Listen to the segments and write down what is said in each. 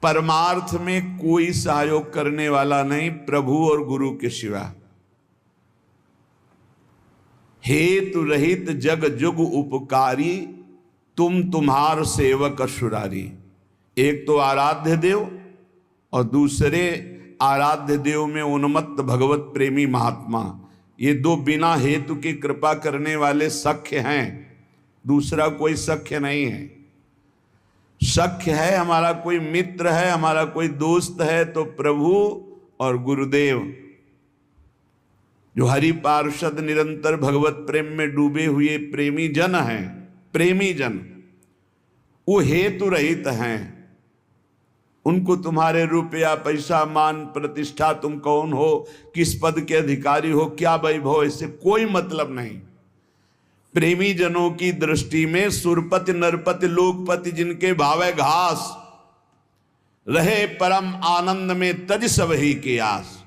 परमार्थ में कोई सहयोग करने वाला नहीं प्रभु और गुरु के सिवा। हेतु रहित जग जुग उपकारी, तुम तुम्हार सेवक असुरारी। एक तो आराध्य देव और दूसरे आराध्य देव में उन्मत्त भगवत प्रेमी महात्मा, ये दो बिना हेतु की कृपा करने वाले सख्य हैं, दूसरा कोई सख्य नहीं है। सख्य है हमारा कोई मित्र है, हमारा कोई दोस्त है तो प्रभु और गुरुदेव, जो हरि पार्षद निरंतर भगवत प्रेम में डूबे हुए प्रेमी जन हैं, प्रेमी जन, वो हेतु रहित हैं। उनको तुम्हारे रुपया पैसा मान प्रतिष्ठा, तुम कौन हो, किस पद के अधिकारी हो, क्या वैभव, इससे कोई मतलब नहीं। प्रेमी जनों की दृष्टि में सुरपति नरपति लोकपति जिनके भावे घास, रहे परम आनंद में तज सब ही के आस।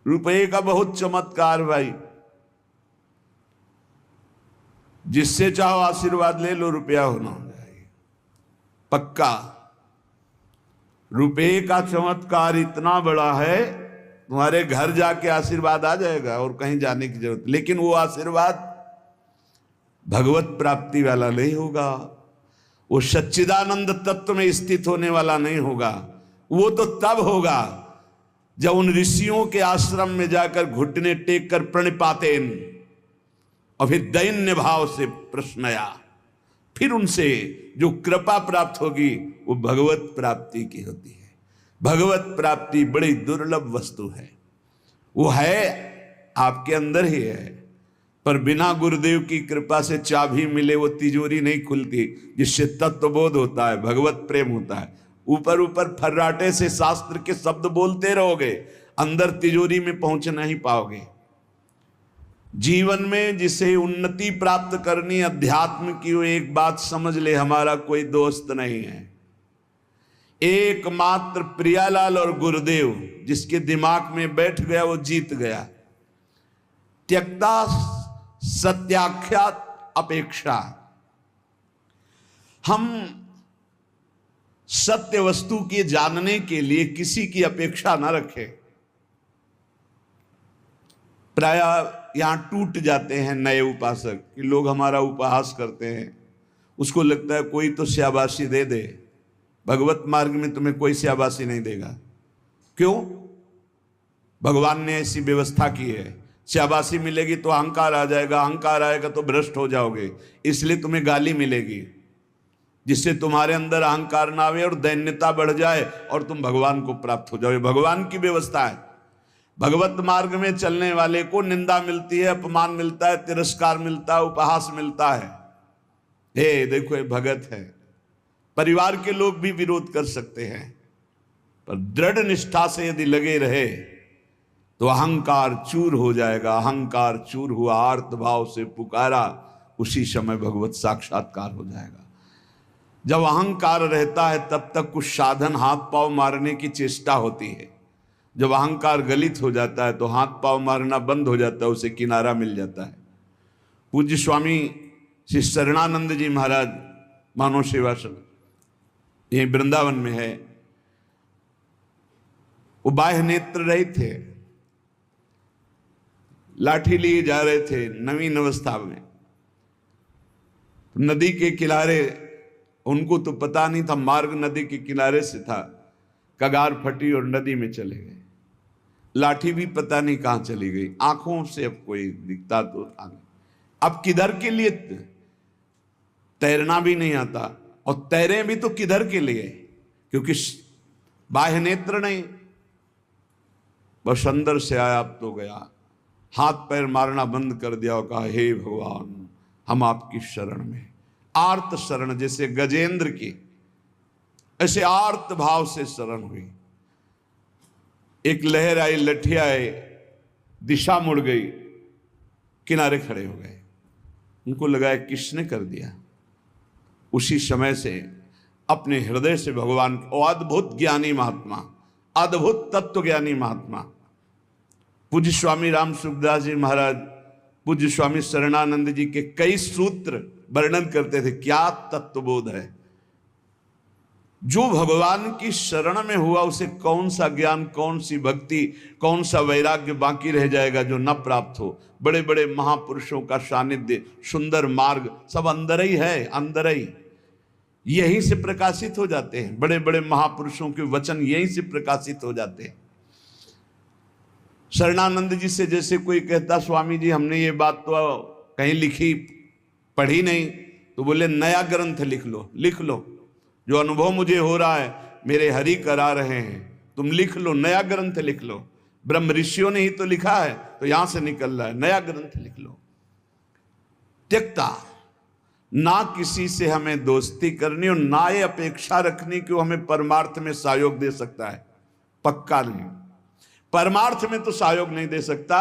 रुपये का बहुत चमत्कार भाई, जिससे चाहो आशीर्वाद ले लो, रुपया होना चाहिए पक्का। रुपये का चमत्कार इतना बड़ा है, तुम्हारे घर जाके आशीर्वाद आ जाएगा और कहीं जाने की जरूरत, लेकिन वो आशीर्वाद भगवत प्राप्ति वाला नहीं होगा, वो सच्चिदानंद तत्व में स्थित होने वाला नहीं होगा। वो तो तब होगा जब उन ऋषियों के आश्रम में जाकर घुटने टेक कर प्रणिपातेन और फिर दैन्य भाव से प्रश्नया, फिर उनसे जो कृपा प्राप्त होगी वो भगवत प्राप्ति की होती है। भगवत प्राप्ति बड़ी दुर्लभ वस्तु है, वो है आपके अंदर ही है, पर बिना गुरुदेव की कृपा से चाबी मिले वो तिजोरी नहीं खुलती, जिससे तत्वबोध होता है, भगवत प्रेम होता है। ऊपर ऊपर फर्राटे से शास्त्र के शब्द बोलते रहोगे, अंदर तिजोरी में पहुंच नहीं पाओगे। जीवन में जिसे उन्नति प्राप्त करनी अध्यात्म की, वो एक बात समझ ले, हमारा कोई दोस्त नहीं है, एकमात्र प्रियालाल और गुरुदेव जिसके दिमाग में बैठ गया वो जीत गया। त्यक्ता सत्याख्यात अपेक्षा, हम सत्य वस्तु के जानने के लिए किसी की अपेक्षा ना रखें। प्राय यहां टूट जाते हैं नए उपासक कि लोग हमारा उपहास करते हैं, उसको लगता है कोई तो शाबाशी दे दे। भगवत मार्ग में तुम्हें कोई शाबाशी नहीं देगा। क्यों? भगवान ने ऐसी व्यवस्था की है। शाबाशी मिलेगी तो अहंकार आ जाएगा, अहंकार आएगा तो भ्रष्ट हो जाओगे, इसलिए तुम्हें गाली मिलेगी, जिससे तुम्हारे अंदर अहंकार ना आवे और दैन्यता बढ़ जाए और तुम भगवान को प्राप्त हो जाओ। भगवान की व्यवस्था है। भगवत मार्ग में चलने वाले को निंदा मिलती है, अपमान मिलता है, तिरस्कार मिलता है, उपहास मिलता है। हे देखो, ये भगत है। परिवार के लोग भी विरोध कर सकते हैं, पर दृढ़ निष्ठा से यदि लगे रहे तो अहंकार चूर हो जाएगा। अहंकार चूर हुआ, आर्त भाव से पुकारा, उसी समय भगवत साक्षात्कार हो जाएगा। जब अहंकार रहता है तब तक कुछ साधन हाथ पांव मारने की चेष्टा होती है। जब अहंकार गलित हो जाता है तो हाथ पांव मारना बंद हो जाता है, उसे किनारा मिल जाता है। पूज्य स्वामी श्री शरणानंद जी महाराज मानव सेवाश्रम यही वृंदावन में है, वो बाह्य नेत्र रहित थे, लाठी लिए जा रहे थे नवीन अवस्था में। नदी के किनारे, उनको तो पता नहीं था मार्ग नदी के किनारे से था, कगार फटी और नदी में चले गए। लाठी भी पता नहीं कहां चली गई, आंखों से अब कोई दिखता तो आगे। अब किधर के लिए? तैरना भी नहीं आता, और तैरे भी तो किधर के लिए? क्योंकि बाह्य नेत्र नहीं, बस अंदर से आया अब तो गया। हाथ पैर मारना बंद कर दिया और कहा, हे भगवान हम आपकी शरण में। आर्त शरण, जैसे गजेंद्र की, ऐसे आर्त भाव से शरण हुई। एक लहर आई, लठी आए, दिशा मुड़ गई, किनारे खड़े हो गए। उनको लगा किसने कर दिया। उसी समय से अपने हृदय से भगवान, अद्भुत ज्ञानी महात्मा, अद्भुत तत्व ज्ञानी महात्मा पूज्य स्वामी राम सुखदास जी महाराज, पूज्य स्वामी शरणानंद जी के कई सूत्र वर्णन करते थे, क्या तत्वबोध है। जो भगवान की शरण में हुआ उसे कौन सा ज्ञान, कौन सी भक्ति, कौन सा वैराग्य बाकी रह जाएगा जो न प्राप्त हो। बड़े बड़े महापुरुषों का सानिध्य, सुंदर मार्ग सब अंदर ही है, अंदर ही, यहीं से प्रकाशित हो जाते हैं। बड़े बड़े महापुरुषों के वचन यहीं से प्रकाशित हो जाते हैं। शरणानंद जी से जैसे कोई कहता, स्वामी जी हमने ये बात तो कहीं लिखी पढ़ी नहीं, तो बोले नया ग्रंथ लिख लो, लिख लो, जो अनुभव मुझे हो रहा है मेरे हरि करा रहे हैं, तुम लिख लो, नया ग्रंथ लिख लो। ब्रह्म ऋषियों ने ही तो लिखा है, तो यहां से निकल रहा है, नया ग्रंथ लिख लो। त्यक्ता, ना किसी से हमें दोस्ती करनी और ना ये अपेक्षा रखनी कि वो हमें परमार्थ में सहयोग दे सकता है, पक्का नहीं। परमार्थ में तो सहयोग नहीं दे सकता,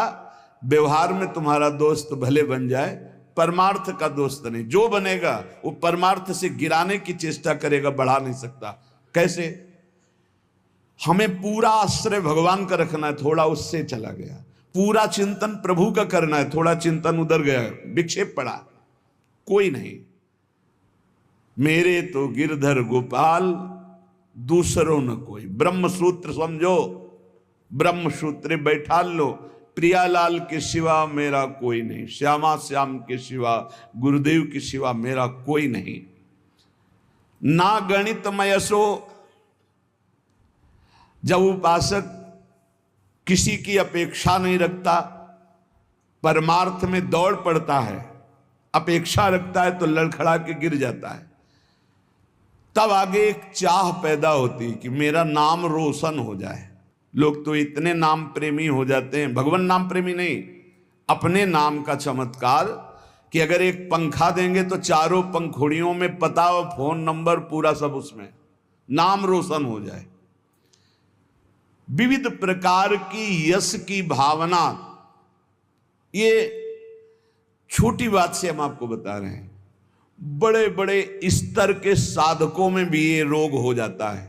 व्यवहार में तुम्हारा दोस्त भले बन जाए, परमार्थ का दोस्त नहीं। जो बनेगा वो परमार्थ से गिराने की चेष्टा करेगा, बढ़ा नहीं सकता। कैसे? हमें पूरा आश्रय भगवान का रखना है, थोड़ा उससे चला गया। पूरा चिंतन प्रभु का करना है, थोड़ा चिंतन उधर गया, विक्षेप पड़ा, कोई नहीं। मेरे तो गिरधर गोपाल, दूसरों न कोई। ब्रह्म सूत्र समझो, ब्रह्म सूत्र बैठा लो, प्रियालाल के सिवा मेरा कोई नहीं, श्यामा श्याम के सिवा, गुरुदेव के सिवा मेरा कोई नहीं। ना गणित मयसो, जब उपासक किसी की अपेक्षा नहीं रखता, परमार्थ में दौड़ पड़ता है, अपेक्षा रखता है तो लड़खड़ा के गिर जाता है। तब आगे एक चाह पैदा होती कि मेरा नाम रोशन हो जाए। लोग तो इतने नाम प्रेमी हो जाते हैं, भगवान नाम प्रेमी नहीं, अपने नाम का चमत्कार, कि अगर एक पंखा देंगे तो चारों पंखुड़ियों में पता और फोन नंबर पूरा सब उसमें, नाम रोशन हो जाए। विविध प्रकार की यश की भावना, ये छोटी बात से हम आपको बता रहे हैं, बड़े बड़े स्तर के साधकों में भी ये रोग हो जाता है।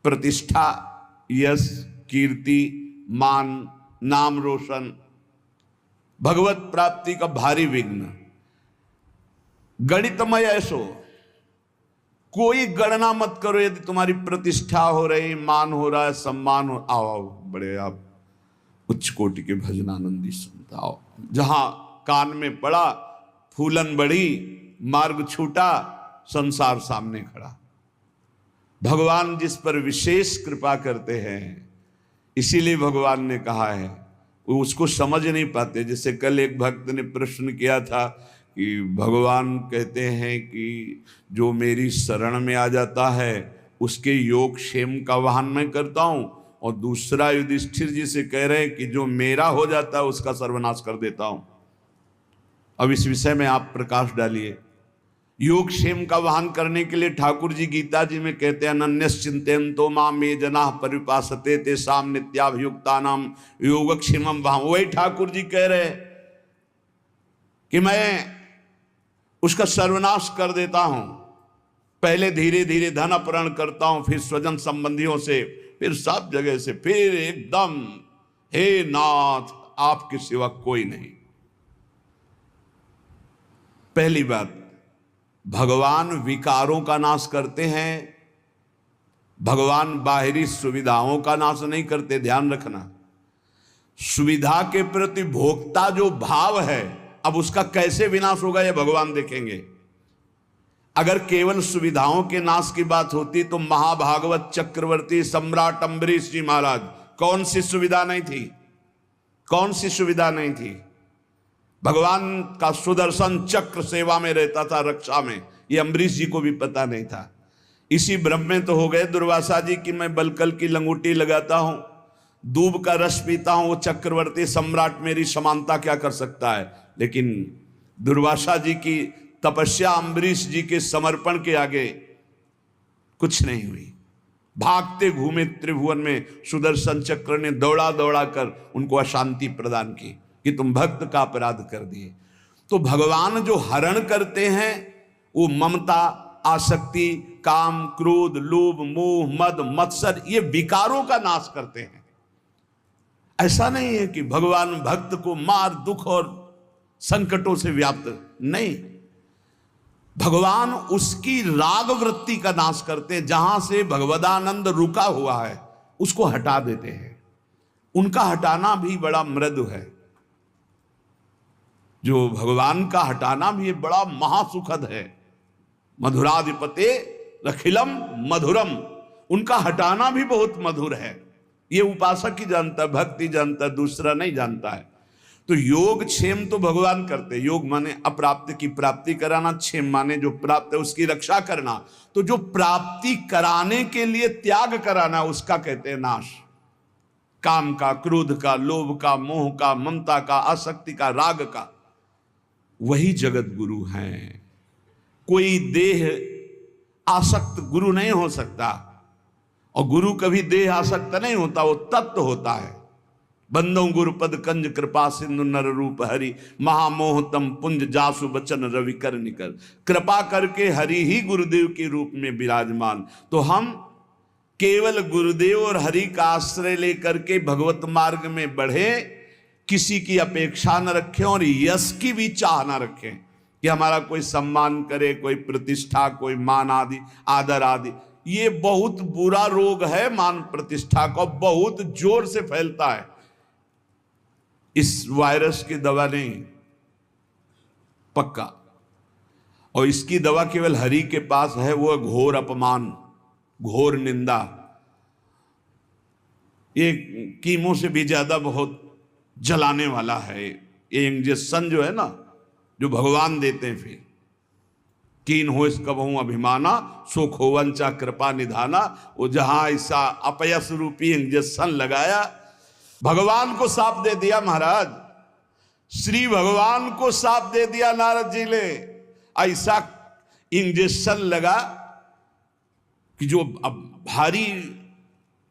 प्रतिष्ठा, यश, कीर्ति, मान, नाम रोशन, भगवत प्राप्ति का भारी विघ्न। गणितमय ऐसो, कोई गणना मत करो। यदि तुम्हारी प्रतिष्ठा हो रही, मान हो रहा है, सम्मान हो, आओ बड़े आप उच्च कोटि के भजनानंदी संत आओ। जहां कान में पड़ा, फूलन बढ़ी, मार्ग छूटा, संसार सामने खड़ा। भगवान जिस पर विशेष कृपा करते हैं, इसीलिए भगवान ने कहा है, वो उसको समझ नहीं पाते। जैसे कल एक भक्त ने प्रश्न किया था कि भगवान कहते हैं कि जो मेरी शरण में आ जाता है उसके योग क्षेम का वाहन मैं करता हूं, और दूसरा युधिष्ठिर जी से कह रहे हैं कि जो मेरा हो जाता है उसका सर्वनाश कर देता हूं। अब इस विषय में आप प्रकाश डालिए। योग क्षेम का वाहन करने के लिए ठाकुर जी गीता जी में कहते हैं, अनन्यश्चिन्तयन्तो माम ये जनाः परिपासते तेषां नित्याभियुक्तानां योगक्षेमं वहां। वही ठाकुर जी कह रहे हैं कि मैं उसका सर्वनाश कर देता हूं। पहले धीरे धीरे धन अपहरण करता हूं, फिर स्वजन संबंधियों से, फिर सब जगह से, फिर एकदम हे नाथ आपके सिवा कोई नहीं। पहली बात, भगवान विकारों का नाश करते हैं, भगवान बाहरी सुविधाओं का नाश नहीं करते। ध्यान रखना, सुविधा के प्रति भोक्ता जो भाव है, अब उसका कैसे विनाश होगा ये भगवान देखेंगे। अगर केवल सुविधाओं के नाश की बात होती तो महाभागवत चक्रवर्ती सम्राट अम्बरीश जी महाराज, कौन सी सुविधा नहीं थी, कौन सी सुविधा नहीं थी। भगवान का सुदर्शन चक्र सेवा में रहता था, रक्षा में, ये अम्बरीश जी को भी पता नहीं था। इसी भ्रम में तो हो गए दुर्वासा जी कि मैं बलकल की लंगोटी लगाता हूं, दूब का रस पीता हूं, वो चक्रवर्ती सम्राट मेरी समानता क्या कर सकता है। लेकिन दुर्वासा जी की तपस्या अम्बरीश जी के समर्पण के आगे कुछ नहीं हुई। भागते घूमे त्रिभुवन में, सुदर्शन चक्र ने दौड़ा दौड़ा कर उनको अशांति प्रदान की कि तुम भक्त का अपराध कर दिए। तो भगवान जो हरण करते हैं वो ममता, आसक्ति, काम, क्रोध, लोभ, मोह, मद, मत्सर, ये विकारों का नाश करते हैं। ऐसा नहीं है कि भगवान भक्त को मार, दुख और संकटों से व्याप्त, नहीं। भगवान उसकी राग वृत्ति का नाश करते हैं। जहां से भगवदानंद रुका हुआ है उसको हटा देते हैं। उनका हटाना भी बड़ा मृदु है। जो भगवान का हटाना भी बड़ा महासुखद है। मधुराधिपते रखिलम मधुरम, उनका हटाना भी बहुत मधुर है। ये उपासक ही जानता है, भक्ति जानता है, दूसरा नहीं जानता है। तो योग क्षेम तो भगवान करते। योग माने अप्राप्त की प्राप्ति कराना, क्षेम माने जो प्राप्त है उसकी रक्षा करना। तो जो प्राप्ति कराने के लिए त्याग कराना उसका कहते हैं नाश। काम का, क्रोध का, लोभ का, मोह का, ममता का, आसक्ति का, राग का, वही जगत गुरु हैं। कोई देह आसक्त गुरु नहीं हो सकता, और गुरु कभी देह आसक्त नहीं होता, वो तत्व होता है। बंदो गुरुपद कंज कृपा सिंधु नर रूप हरि, महामोहतम पुंज जासु बचन रवि कर निकर। कृपा करके हरि ही गुरुदेव के रूप में विराजमान। तो हम केवल गुरुदेव और हरि का आश्रय लेकर के भगवत मार्ग में बढ़े, किसी की अपेक्षा न रखें और यश की भी चाह न रखें कि हमारा कोई सम्मान करे, कोई प्रतिष्ठा, कोई मान आदि, आदर आदि। ये बहुत बुरा रोग है मान प्रतिष्ठा का, बहुत जोर से फैलता है। इस वायरस की दवा नहीं पक्का, और इसकी दवा केवल हरि के पास है। वो घोर अपमान, घोर निंदा। ये कीमो से भी ज्यादा बहुत जलाने वाला है। ये इंजेक्शन जो है ना, जो भगवान देते हैं, फिर कीन हो कबहू अभिमाना, सो खोवंचा कृपा निधाना। वो जहां ऐसा अपयस रूपी इंजेक्शन लगाया, भगवान को साफ दे दिया महाराज, श्री भगवान को साफ दे दिया नारद जी ने। ऐसा इंजेक्शन लगा कि जो अब भारी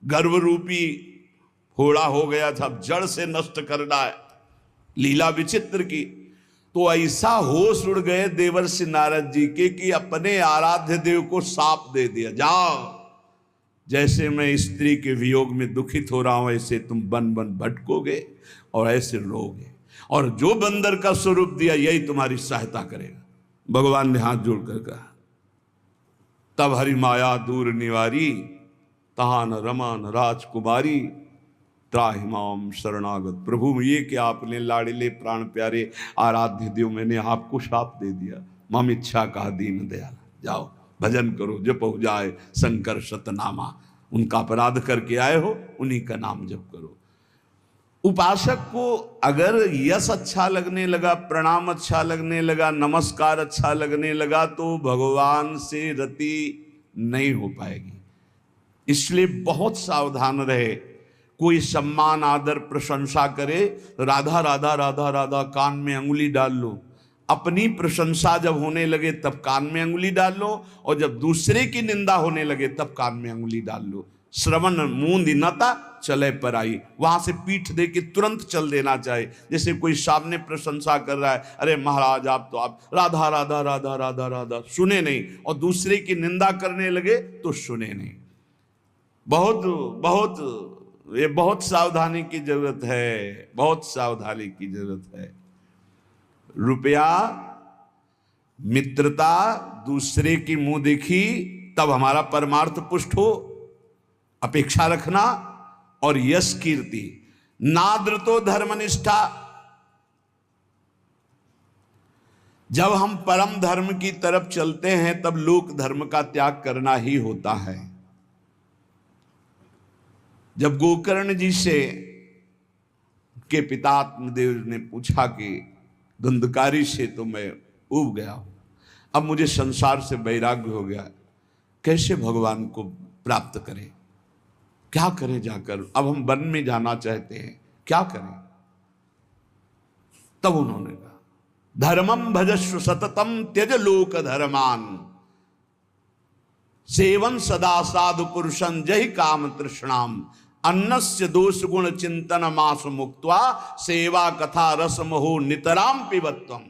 गर्भ रूपी फोड़ा हो गया था, अब जड़ से नष्ट करना है, लीला विचित्र की। तो ऐसा होश उड़ गए देवर्षि नारद जी के कि अपने आराध्य देव को साप दे दिया, जाओ, जैसे मैं स्त्री के वियोग में दुखित हो रहा हूं ऐसे तुम बन बन भटकोगे और ऐसे रोगे, और जो बंदर का स्वरूप दिया यही तुम्हारी सहायता करेगा। भगवान ने हाथ जोड़कर कहा, तब हरि माया दूर निवारी, तहान रमान राजकुमारी, त्राहिमाम शरणागत। प्रभु ये कि आपने लाड़िले प्राण प्यारे आराध्य देव, मैंने आपको शाप दे दिया। मम इच्छा का दीन दयाल, जाओ भजन करो, जप हो जाए शंकर शतनामा। उनका अपराध करके आए हो, उन्हीं का नाम जप करो। उपासक को अगर यश अच्छा लगने लगा, प्रणाम अच्छा लगने लगा, नमस्कार अच्छा लगने लगा, तो भगवान से रति नहीं हो पाएगी। इसलिए बहुत सावधान रहे। कोई सम्मान आदर प्रशंसा करे, राधा राधा राधा राधा कान में अंगुली डाल लो। अपनी प्रशंसा जब होने लगे तब कान में अंगुली डाल लो, और जब दूसरे की निंदा होने लगे तब कान में अंगुली डाल लो। श्रवण मूंद नता चले पर आई, वहां से पीठ दे के तुरंत चल देना चाहिए। जैसे कोई सामने प्रशंसा कर रहा है, अरे महाराज आप राधा राधा राधा राधा राधा, सुने नहीं, और दूसरे की निंदा करने लगे तो सुने नहीं। बहुत बहुत ये बहुत सावधानी की जरूरत है, बहुत सावधानी की जरूरत है। रुपया, मित्रता, दूसरे की मुंह देखी तब हमारा परमार्थ पुष्ट हो, अपेक्षा रखना, और यश कीर्ति, नाद्र तो धर्मनिष्ठा। जब हम परम धर्म की तरफ चलते हैं तब लोक धर्म का त्याग करना ही होता है। जब गोकर्ण जी से के पिता आत्मदेव ने पूछा कि धुंधकारी से तो मैं उब गया हूं, अब मुझे संसार से वैराग्य हो गया, कैसे भगवान को प्राप्त करें, क्या करें जाकर, अब हम वन में जाना चाहते हैं, क्या करें। तब उन्होंने कहा, धर्मम भजस्व सततम त्यज लोक धर्मान, सेवन सदा साधु पुरुषं जहि काम तृष्णाम, अन्नस्य दोष गुण चिंतन मास मुक्त्वा, सेवा कथा रसम हो नितराम पिबत्वम।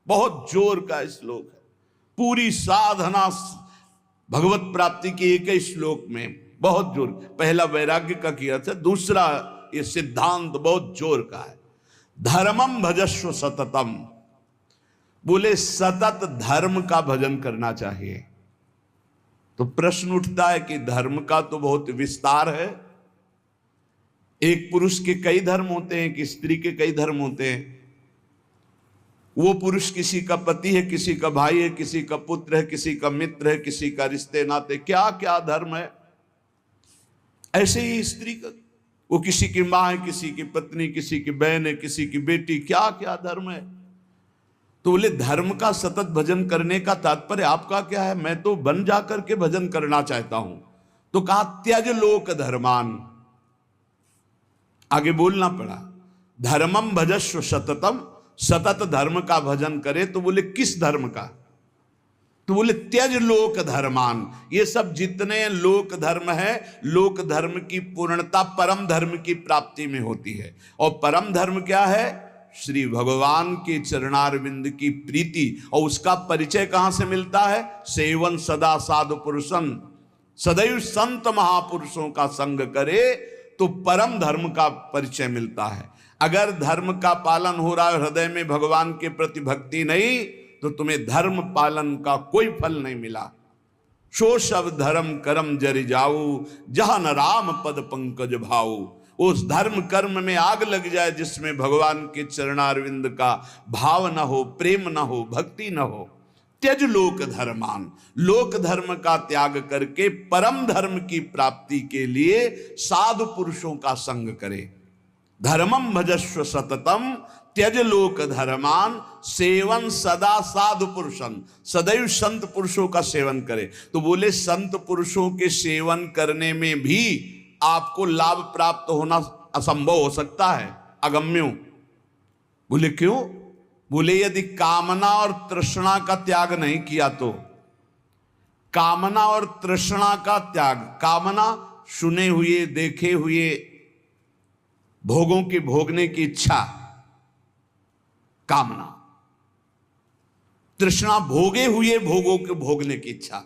बहुत जोर का श्लोक है। पूरी साधना भगवत प्राप्ति के एक ही श्लोक में बहुत जोर, पहला वैराग्य का किया था, दूसरा ये सिद्धांत बहुत जोर का है। धर्मम भजस्व सततम, बोले सतत धर्म का भजन करना चाहिए। तो प्रश्न उठता है कि धर्म का तो बहुत विस्तार है, एक पुरुष के कई धर्म होते हैं, कि स्त्री के कई धर्म होते हैं। वो पुरुष किसी का पति है, किसी का भाई है, किसी का पुत्र है, किसी का मित्र है, किसी का रिश्ते नाते, क्या क्या धर्म है। ऐसे ही स्त्री का, वो किसी की मां है, किसी की पत्नी, किसी की बहन है, किसी की बेटी, क्या क्या धर्म है। तो बोले धर्म का सतत भजन करने का तात्पर्य आपका क्या है? मैं तो बन जाकर के भजन करना चाहता हूं। तो कहा त्यज लोक धर्मान, आगे बोलना पड़ा, धर्मम भजस्व सततम, सतत धर्म का भजन करे। तो बोले किस धर्म का? तो बोले त्यज लोक धर्मान। ये सब जितने लोक धर्म है, लोक धर्म की पूर्णता परम धर्म की प्राप्ति में होती है। और परम धर्म क्या है? श्री भगवान के चरणारविंद की प्रीति। और उसका परिचय कहां से मिलता है? सेवन सदा साधु पुरुषन, सदैव संत महापुरुषों का संग करे तो परम धर्म का परिचय मिलता है। अगर धर्म का पालन हो रहा है, हृदय में भगवान के प्रति भक्ति नहीं, तो तुम्हें धर्म पालन का कोई फल नहीं मिला। सो सब धर्म कर्म जरि जाऊ, जहां न राम पद पंकज भाऊ। उस धर्म कर्म में आग लग जाए जिसमें भगवान के चरणारविंद का भाव न हो, प्रेम न हो, भक्ति न हो। त्यज लोक धर्मान, लोक धर्म का त्याग करके परम धर्म की प्राप्ति के लिए साधु पुरुषों का संग करे। धर्मम भजस्व सततम त्यज लोक धर्मान, सेवन सदा साधु पुरुषन, सदैव संत पुरुषों का सेवन करे। तो बोले संत पुरुषों के सेवन करने में भी आपको लाभ प्राप्त होना असंभव हो सकता है, अगम्यो। बोले क्यों? बोले यदि कामना और तृष्णा का त्याग नहीं किया तो। कामना और तृष्णा का त्याग, कामना सुने हुए देखे हुए भोगों की भोगने की इच्छा, कामना, तृष्णा भोगे हुए भोगों के भोगने की इच्छा।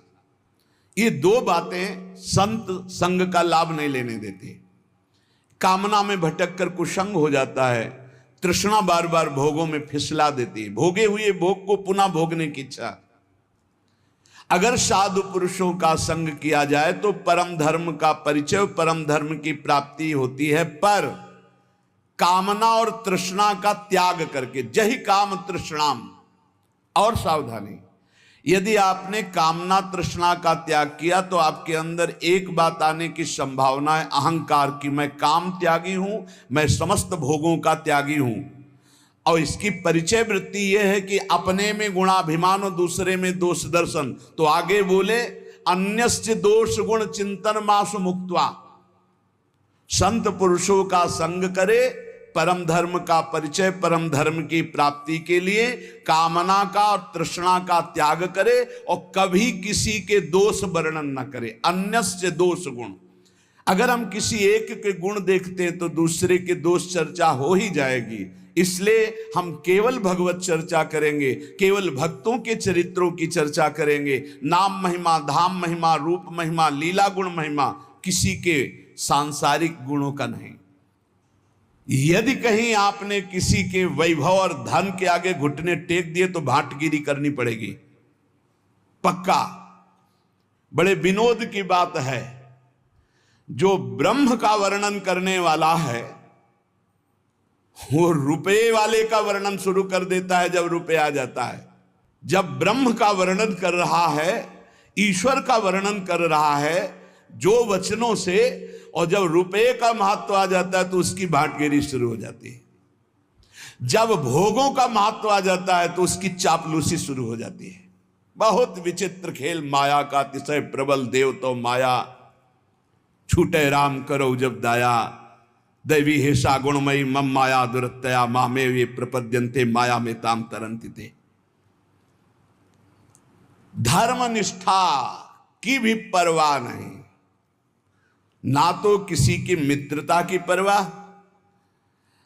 ये दो बातें संत संग का लाभ नहीं लेने देती। कामना में भटक कर कुसंग हो जाता है, तृष्णा बार बार भोगों में फिसला देती है, भोगे हुए भोग को पुनः भोगने की इच्छा। अगर साधु पुरुषों का संग किया जाए तो परम धर्म का परिचय, परम धर्म की प्राप्ति होती है। पर कामना और तृष्णा का त्याग करके, जहि काम तृष्णाम। और सावधानी, यदि आपने कामना तृष्णा का त्याग किया तो आपके अंदर एक बात आने की संभावना है, अहंकार की। मैं काम त्यागी हूं, मैं समस्त भोगों का त्यागी हूं। और इसकी परिचय वृत्ति यह है कि अपने में गुणाभिमान और दूसरे में दोष दर्शन। तो आगे बोले अन्यस्य दोष गुण चिंतन मासु मुक्त्वा। संत पुरुषों का संग करे, परम धर्म का परिचय, परम धर्म की प्राप्ति के लिए कामना का और तृष्णा का त्याग करे और कभी किसी के दोष वर्णन न करे। अन्यस्य दोष गुण, अगर हम किसी एक के गुण देखते हैं तो दूसरे के दोष चर्चा हो ही जाएगी। इसलिए हम केवल भगवत चर्चा करेंगे, केवल भक्तों के चरित्रों की चर्चा करेंगे। नाम महिमा, धाम महिमा, रूप महिमा, लीला गुण महिमा, किसी के सांसारिक गुणों का नहीं। यदि कहीं आपने किसी के वैभव और धन के आगे घुटने टेक दिए तो भाटगिरी करनी पड़ेगी, पक्का। बड़े विनोद की बात है, जो ब्रह्म का वर्णन करने वाला है वो रुपये वाले का वर्णन शुरू कर देता है जब रुपये आ जाता है। जब ब्रह्म का वर्णन कर रहा है, ईश्वर का वर्णन कर रहा है जो वचनों से, और जब रुपये का महत्व आ जाता है तो उसकी भाटगिरी शुरू हो जाती है। जब भोगों का महत्व आ जाता है तो उसकी चापलूसी शुरू हो जाती है। बहुत विचित्र खेल माया का, अतिशय प्रबल देव तो माया, छूटे राम करो जब दाया। दैवी हेषा गुणमयी मम माया दुरतया, मामे वे प्रपद्यन्ते माया में ताम तरंति ते। धर्म निष्ठा की भी परवाह नहीं, ना तो किसी की मित्रता की परवाह,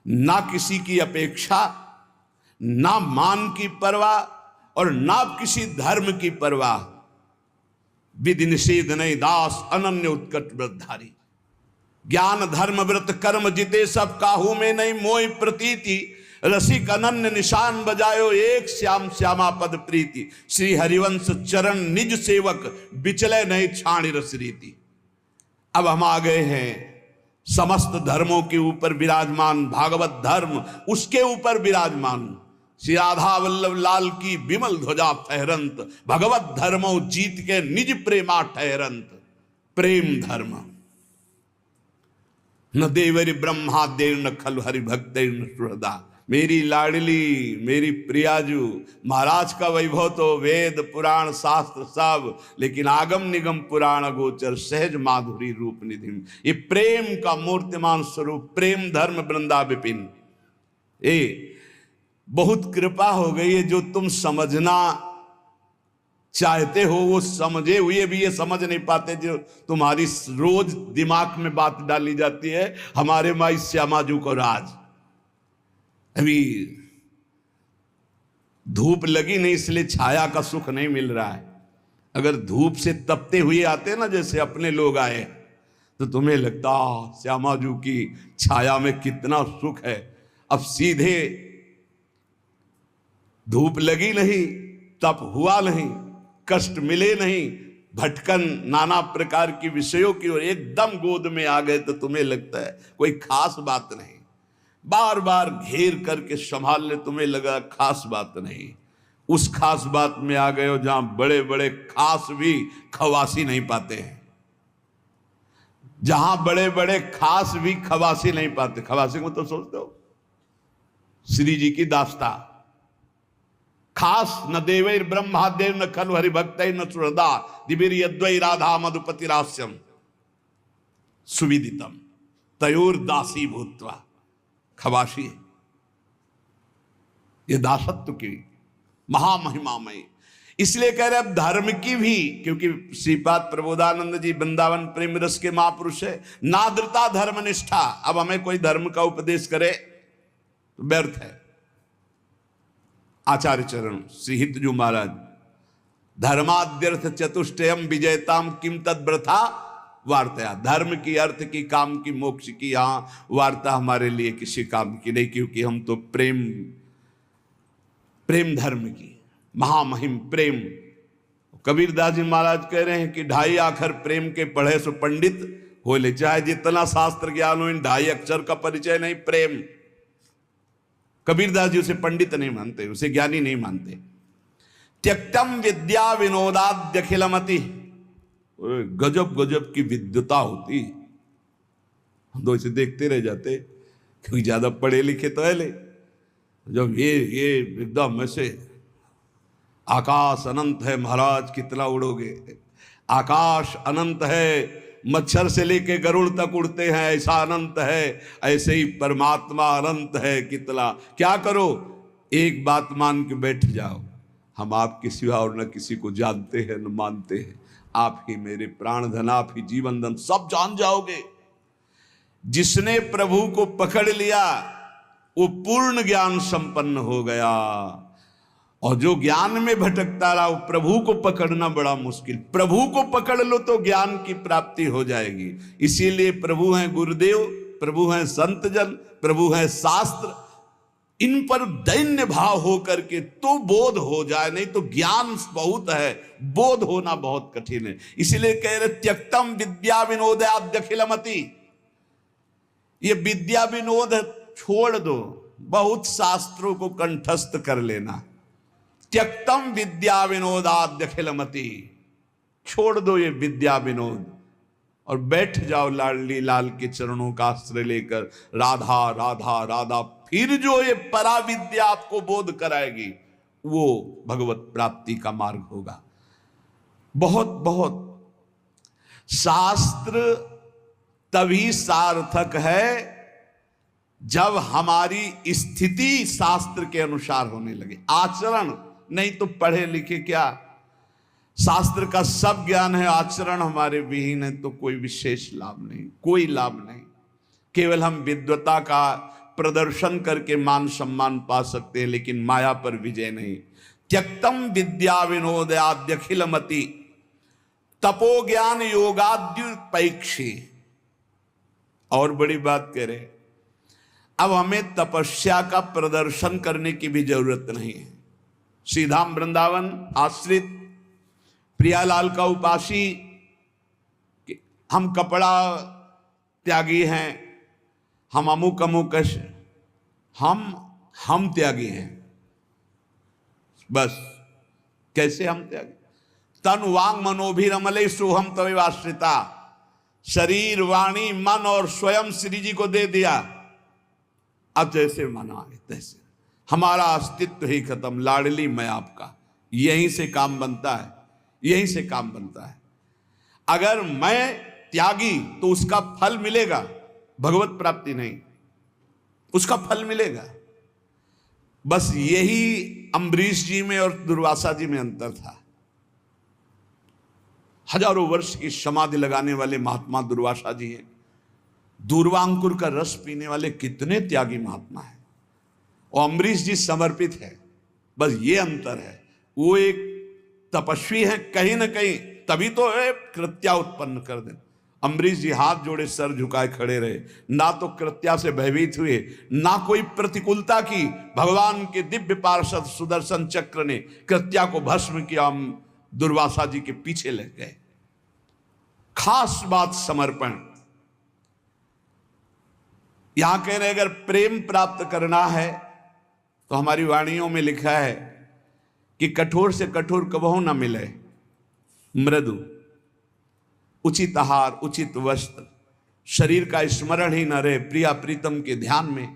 ना किसी की अपेक्षा, ना मान की परवाह और ना किसी धर्म की परवाह। विधि निषेध नहीं दास अनन्य उत्कट व्रतधारी। ज्ञान धर्म व्रत कर्म जिते सब काहू में नहीं मोह प्रतीति। रसिक अनन्य निशान बजायो एक श्याम श्यामा पद प्रीति, श्री हरिवंश चरण निज सेवक बिचले नहीं छाणी रस रीति। अब हम आ गए हैं समस्त धर्मों के ऊपर विराजमान भागवत धर्म, उसके ऊपर विराजमान श्री राधा वल्लभ लाल की विमल ध्वजा फहरंत, भगवत धर्मो जीत के निज प्रेमा ठहरंत। प्रेम धर्म न देवरी ब्रह्मादेव न खल हरि भक्त न सुहृदा। मेरी लाडली मेरी प्रियाजू, महाराज का वैभव तो वेद पुराण शास्त्र सब, लेकिन आगम निगम पुराण गोचर सहज माधुरी रूप निधि। ये प्रेम का मूर्तिमान स्वरूप प्रेम धर्म वृंदा विपिन। ए बहुत कृपा हो गई है, जो तुम समझना चाहते हो वो समझे हुए भी ये समझ नहीं पाते, जो तुम्हारी रोज दिमाग में बात डाली जाती है हमारे माई श्यामाजू को राज। अभी धूप लगी नहीं इसलिए छाया का सुख नहीं मिल रहा है। अगर धूप से तपते हुए आते ना जैसे अपने लोग आए, तो तुम्हें लगता श्यामाजू की छाया में कितना सुख है। अब सीधे धूप लगी नहीं, तप हुआ नहीं, कष्ट मिले नहीं, भटकन नाना प्रकार की विषयों की ओर एकदम गोद में आ गए, तो तुम्हें लगता है कोई खास बात नहीं। बार बार घेर करके संभाल ले, तुम्हें लगा खास बात नहीं। उस खास बात में आ गए हो जहां बड़े बड़े खास भी खवासी नहीं पाते हैं, जहां बड़े बड़े खास भी खवासी नहीं पाते। खवासी को तो सोचते हो श्री जी की दास्ता, खास न देवैर ब्रह्मादेव न खलु हरिभक्त न सुहृदा, दिवीर यद्वै राधा मधुपति रास्यम सुविदितम तयोर दासी भूत्वा। खवासी ये दासत्व की महामहिमामयी। इसलिए कह रहे अब धर्म की भी, क्योंकि श्रीपाद प्रबोधानंद जी वृंदावन प्रेम रस के महापुरुष है, नाद्रता धर्म निष्ठा। अब हमें कोई धर्म का उपदेश करे तो व्यर्थ है। आचार्य चरण श्री हितजू महाराज, धर्माद्यर्थ चतुष्टयम विजयताम किम तद व्रथा वार्ता। धर्म की, अर्थ की, काम की, मोक्ष की यहाँ वार्ता हमारे लिए किसी काम की नहीं, क्योंकि हम तो प्रेम धर्म की महामहिम प्रेम। कबीरदास जी महाराज कह रहे हैं कि 2.5 अक्षर प्रेम के पढ़े सो पंडित हो ले। चाहे जितना शास्त्र ज्ञान हो, इन 2.5 अक्षर का परिचय नहीं प्रेम। कबीरदास जी उसे पंडित नहीं मानते, उसे ज्ञानी नहीं मानते। त्यक्तम विद्या विनोदाद्यखिलमति, गजब गजब की विद्वता होती। हम तो इसे देखते रह जाते, क्योंकि ज्यादा पढ़े लिखे तो है ले। जब ये एकदम ऐसे आकाश अनंत है महाराज, कितना उड़ोगे। आकाश अनंत है, मच्छर से लेके गरुड़ तक उड़ते हैं, ऐसा अनंत है। ऐसे ही परमात्मा अनंत है कितना। क्या करो, एक बात मान के बैठ जाओ, हम आपके सिवा और न किसी को जानते हैं न मानते हैं। आप ही मेरे प्राण धन, आप ही जीवन धन, सब जान जाओगे। जिसने प्रभु को पकड़ लिया वो पूर्ण ज्ञान संपन्न हो गया, और जो ज्ञान में भटकता रहा वो प्रभु को पकड़ना बड़ा मुश्किल। प्रभु को पकड़ लो तो ज्ञान की प्राप्ति हो जाएगी। इसीलिए प्रभु हैं गुरुदेव, प्रभु हैं संत जन, प्रभु हैं शास्त्र, इन पर दैन्य भाव हो करके तो बोध हो जाए, नहीं तो ज्ञान बहुत है, बोध होना बहुत कठिन है। इसीलिए कह रहे त्यक्तम विद्या विनोदाद्यखिलमति, ये विद्या विनोद छोड़ दो, बहुत शास्त्रों को कंठस्थ कर लेना। त्यक्तम विद्या विनोदाद्यखिलमति, छोड़ दो ये विद्या विनोद और बैठ जाओ लाडली लाल के चरणों का आश्रय लेकर। राधा राधा राधा, फिर जो ये परा विद्या आपको बोध कराएगी वो भगवत प्राप्ति का मार्ग होगा। बहुत बहुत शास्त्र तभी सार्थक है जब हमारी स्थिति शास्त्र के अनुसार होने लगे। आचरण नहीं तो पढ़े लिखे क्या, शास्त्र का सब ज्ञान है, आचरण हमारे विहीन है तो कोई विशेष लाभ नहीं, कोई लाभ नहीं। केवल हम विद्वता का प्रदर्शन करके मान सम्मान पा सकते हैं, लेकिन माया पर विजय नहीं। त्यक्तम विद्या विनोदाद्यखिलमति, तपो ज्ञान योगाद्युपैक्षी। और बड़ी बात कह रहे, अब हमें तपस्या का प्रदर्शन करने की भी जरूरत नहीं है। श्रीधाम वृंदावन आश्रित प्रियालाल का उपासी, हम कपड़ा त्यागी हैं, हम अमुक अमुक, हम त्यागी हैं। बस कैसे हम त्यागी? तन वांग मनोभिरमले सोहम तवेवाश्रिता, शरीर वाणी मन और स्वयं श्री जी को दे दिया। अब जैसे मन आए तैसे, हमारा अस्तित्व ही खत्म, लाडली मैं आपका। यहीं से काम बनता है, यहीं से काम बनता है। अगर मैं त्यागी तो उसका फल मिलेगा, भगवत प्राप्ति नहीं, उसका फल मिलेगा। बस यही अम्बरीश जी में और दुर्वासा जी में अंतर था। हजारों वर्ष की समाधि लगाने वाले महात्मा दुर्वासा जी हैं, दूर्वांकुर का रस पीने वाले कितने त्यागी महात्मा हैं, और अम्बरीश जी समर्पित है। बस ये अंतर है, वो एक तपस्वी है कहीं ना कहीं, तभी तो कृत्या उत्पन्न कर दे। अम्बरीश जी हाथ जोड़े सर झुकाए खड़े रहे, ना तो कृत्या से भयभीत हुए, ना कोई प्रतिकूलता की। भगवान के दिव्य पार्षद सुदर्शन चक्र ने कृत्या को भस्म किया, हम दुर्वासा जी के पीछे लग गए। खास बात समर्पण। यहां कह रहे अगर प्रेम प्राप्त करना है तो हमारी वाणियों में लिखा है कि कठोर से कठोर कबहू ना मिले, मृदु, उचित आहार, उचित वस्त्र, शरीर का स्मरण ही न रहे प्रिया प्रीतम के ध्यान में,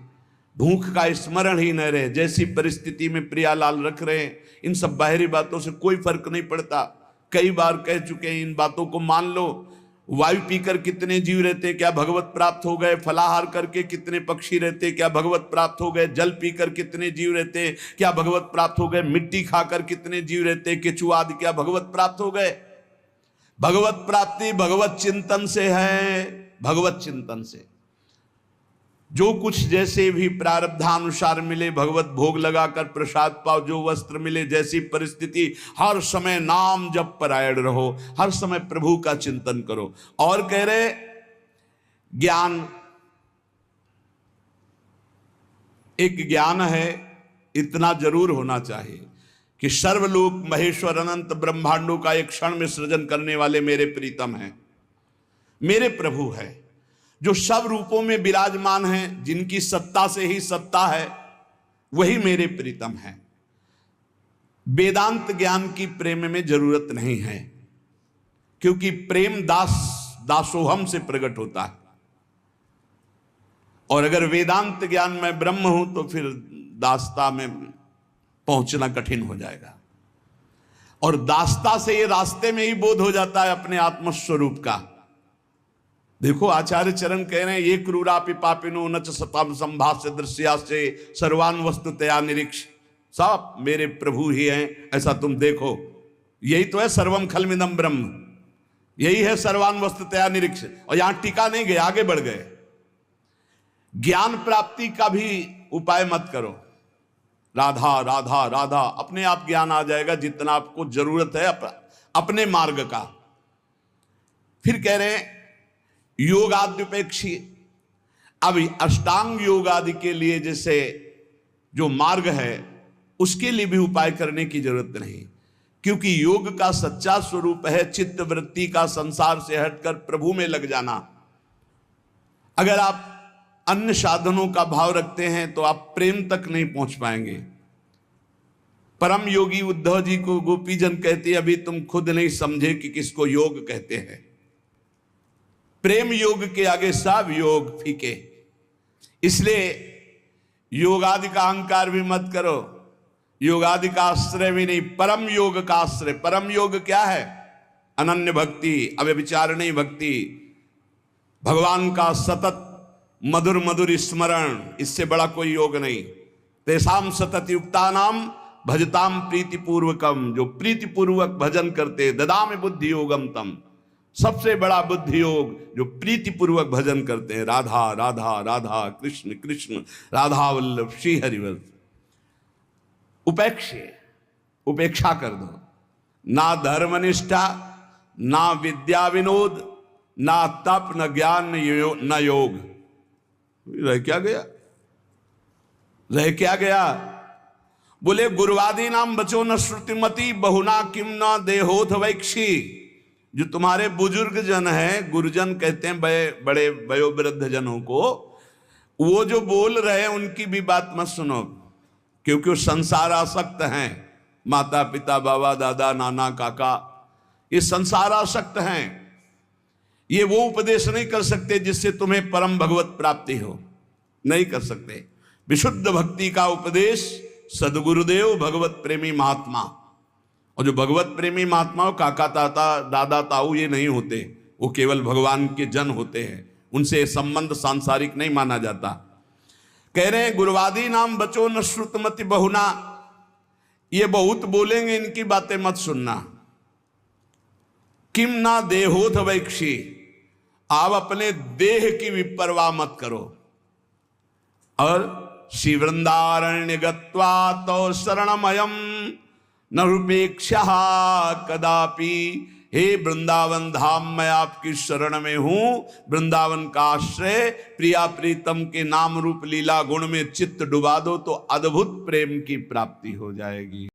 भूख का स्मरण ही न रहे। जैसी परिस्थिति में प्रियालाल रख रहे हैं, इन सब बाहरी बातों से कोई फर्क नहीं पड़ता। कई बार कह चुके हैं, इन बातों को मान लो। वायु पीकर कितने जीव रहते, क्या भगवत प्राप्त हो गए? फलाहार करके कितने पक्षी रहते, क्या भगवत प्राप्त हो गए? जल पीकर कितने जीव रहते, क्या भगवत प्राप्त हो गए? मिट्टी खाकर कितने जीव रहते, केचुआ आदि, क्या भगवत प्राप्त हो गए? भगवत प्राप्ति भगवत चिंतन से है, भगवत चिंतन से। जो कुछ जैसे भी प्रारब्धानुसार मिले, भगवत भोग लगाकर प्रसाद पाओ, जो वस्त्र मिले, जैसी परिस्थिति, हर समय नाम जप परायण रहो, हर समय प्रभु का चिंतन करो। और कह रहे ज्ञान, एक ज्ञान है, इतना जरूर होना चाहिए कि सर्वलोक महेश्वर अनंत ब्रह्मांडों का एक क्षण में सृजन करने वाले मेरे प्रीतम हैं, मेरे प्रभु है, जो सब रूपों में विराजमान हैं, जिनकी सत्ता से ही सत्ता है, वही मेरे प्रीतम है। वेदांत ज्ञान की प्रेम में जरूरत नहीं है, क्योंकि प्रेम दासोहम से प्रकट होता है। और अगर वेदांत ज्ञान में ब्रह्म हूं तो फिर दासता में पहुंचना कठिन हो जाएगा। और दासता से ये रास्ते में ही बोध हो जाता है अपने आत्मस्वरूप का। देखो आचार्य चरण कह रहे हैं, ये क्रूरापि पापिनो न च सताम संभाष्य दृश्या से सर्वान वस्तुतया निरीक्ष। सब मेरे प्रभु ही हैं, ऐसा तुम देखो। यही तो है सर्वम खलमिदम ब्रह्म, यही है सर्वान वस्तुतया निरीक्ष। और यहां टिका नहीं गए, आगे बढ़ गए। ज्ञान प्राप्ति का भी उपाय मत करो, राधा राधा राधा, अपने आप ज्ञान आ जाएगा जितना आपको जरूरत है अपने मार्ग का। फिर कह रहे हैं योगाद्युपेक्षी। अब अष्टांग योग आदि के लिए जैसे जो मार्ग है, उसके लिए भी उपाय करने की जरूरत नहीं, क्योंकि योग का सच्चा स्वरूप है चित्त वृत्ति का संसार से हटकर प्रभु में लग जाना। अगर आप अन्य साधनों का भाव रखते हैं तो आप प्रेम तक नहीं पहुंच पाएंगे। परम योगी उद्धव जी को गोपीजन कहते हैं, अभी तुम खुद नहीं समझे कि किसको योग कहते हैं। प्रेम योग के आगे सब योग फीके। इसलिए योगादि का अहंकार भी मत करो, योगादि का आश्रय भी नहीं, परम योग का आश्रय। परम योग क्या है? अनन्य भक्ति, अव्यभिचारिणी भक्ति, भगवान का सतत मधुर मधुर स्मरण, इससे बड़ा कोई योग नहीं। तेसाम सतत युक्ता नाम भजताम प्रीतिपूर्वकम, जो प्रीतिपूर्वक भजन करते, ददामि बुद्धि योगम तम, सबसे बड़ा बुद्धि योग जो प्रीतिपूर्वक भजन करते हैं। राधा राधा राधा, कृष्ण कृष्ण, राधा वल्लभ श्री हरिवल्लभ। उपेक्षा कर दो। ना धर्मनिष्ठा, ना विद्या विनोद, ना तप, न ज्ञान, न योग, रह क्या गया? रह क्या गया? बोले गुरुवादी नाम बचो न श्रुतिमती बहुना किम न देहोथ वैक्षी। जो तुम्हारे बुजुर्ग जन हैं, गुरुजन कहते हैं बड़े वयोवृद्ध जनों को, वो जो बोल रहे हैं उनकी भी बात मत सुनो, क्योंकि वो संसार आसक्त हैं। माता पिता बाबा दादा नाना काका ये संसार आसक्त हैं। ये वो उपदेश नहीं कर सकते जिससे तुम्हें परम भगवत प्राप्ति हो, नहीं कर सकते। विशुद्ध भक्ति का उपदेश सदगुरुदेव भगवत प्रेमी महात्मा, और जो भगवत प्रेमी महात्मा काका ताता दादा ताऊ ये नहीं होते, वो केवल भगवान के जन होते हैं, उनसे संबंध सांसारिक नहीं माना जाता। कह रहे हैं गुरुवादी नाम बचो न श्रुतमति बहुना, ये बहुत बोलेंगे, इनकी बातें मत सुनना। किम ना देहोथ वैक्षी, आप अपने देह की विपरवाह मत करो। और श्री वृंदारण्य गत्वा तो शरणमयम न रूपेक्षा कदापि। हे वृंदावन धाम, मैं आपकी शरण में हूं, वृंदावन का आश्रय। प्रिया प्रीतम के नाम रूप लीला गुण में चित्त डुबा दो तो अद्भुत प्रेम की प्राप्ति हो जाएगी।